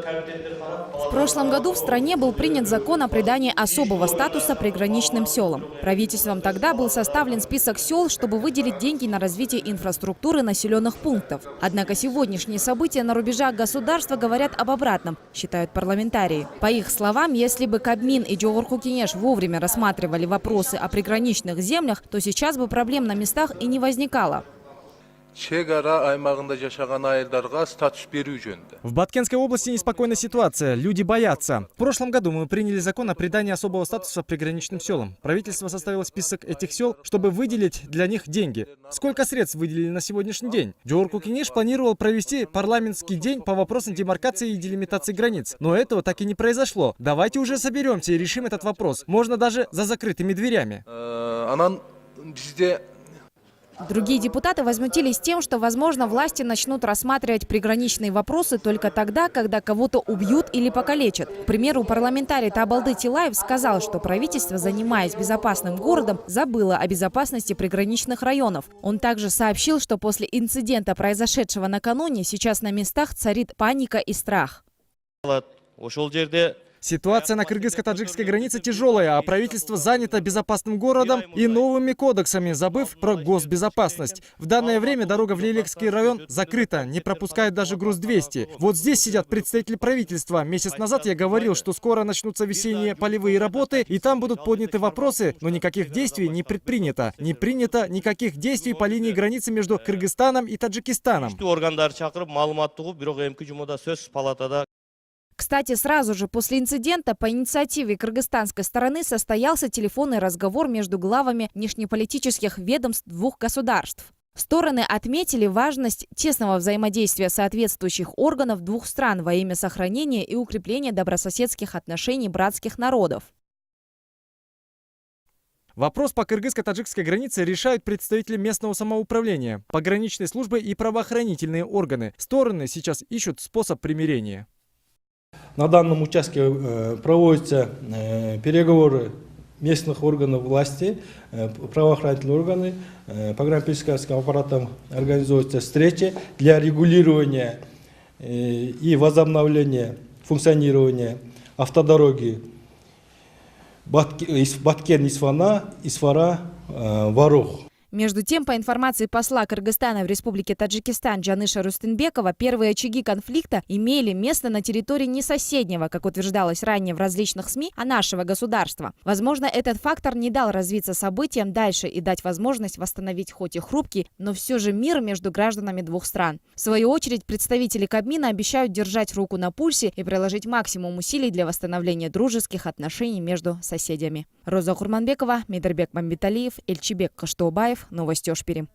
В прошлом году в стране был принят закон о придании особого статуса приграничным селам. Правительством тогда был составлен список сел, чтобы выделить деньги на развитие инфраструктуры населенных пунктов. Однако сегодняшние события на рубежах государства говорят об обратном, считают парламентарии. По их словам, если бы Кабмин и Жогорку Кеңеш вовремя рассматривали вопросы о приграничных землях, то сейчас бы проблем на местах и не возникало. В Баткенской области неспокойная ситуация. Люди боятся. В прошлом году мы приняли закон о придании особого статуса приграничным селам. Правительство составило список этих сел, чтобы выделить для них деньги. Сколько средств выделили на сегодняшний день? Жогорку Кеңеш планировал провести парламентский день по вопросам демаркации и делимитации границ. Но этого так и не произошло. Давайте уже соберемся и решим этот вопрос. Можно даже за закрытыми дверями. Другие депутаты возмутились тем, что, возможно, власти начнут рассматривать приграничные вопросы только тогда, когда кого-то убьют или покалечат. К примеру, парламентарий Табалды Тилаев сказал, что правительство, занимаясь безопасным городом, забыло о безопасности приграничных районов. Он также сообщил, что после инцидента, произошедшего накануне, сейчас на местах царит паника и страх. Ситуация на кыргызско-таджикской границе тяжелая, а правительство занято безопасным городом и новыми кодексами, забыв про госбезопасность. В данное время дорога в Лилекский район закрыта, не пропускает даже груз-200. Вот здесь сидят представители правительства. Месяц назад я говорил, что скоро начнутся весенние полевые работы, и там будут подняты вопросы, но никаких действий не предпринято. Не принято никаких действий по линии границы между Кыргызстаном и Таджикистаном. Кстати, сразу же после инцидента по инициативе кыргызстанской стороны состоялся телефонный разговор между главами внешнеполитических ведомств двух государств. Стороны отметили важность тесного взаимодействия соответствующих органов двух стран во имя сохранения и укрепления добрососедских отношений братских народов. Вопрос по кыргызско-таджикской границе решают представители местного самоуправления, пограничной службы и правоохранительные органы. Стороны сейчас ищут способ примирения. На данном участке проводятся переговоры местных органов власти, правоохранительные органы, пограничным аппаратом организуются встречи для регулирования и возобновления функционирования автодороги Баткен-Исфана, Исфара-Варох. Между тем, по информации посла Кыргызстана в Республике Таджикистан Джаныша Рустынбекова, первые очаги конфликта имели место на территории не соседнего, как утверждалось ранее в различных СМИ, а нашего государства. Возможно, этот фактор не дал развиться событиям дальше и дать возможность восстановить хоть и хрупкий, но все же мир между гражданами двух стран. В свою очередь, представители Кабмина обещают держать руку на пульсе и приложить максимум усилий для восстановления дружеских отношений между соседями. Роза Курманбекова, Медербек Мамбеталиев, Эльчибек Каштоубаев. Новости Ошпири.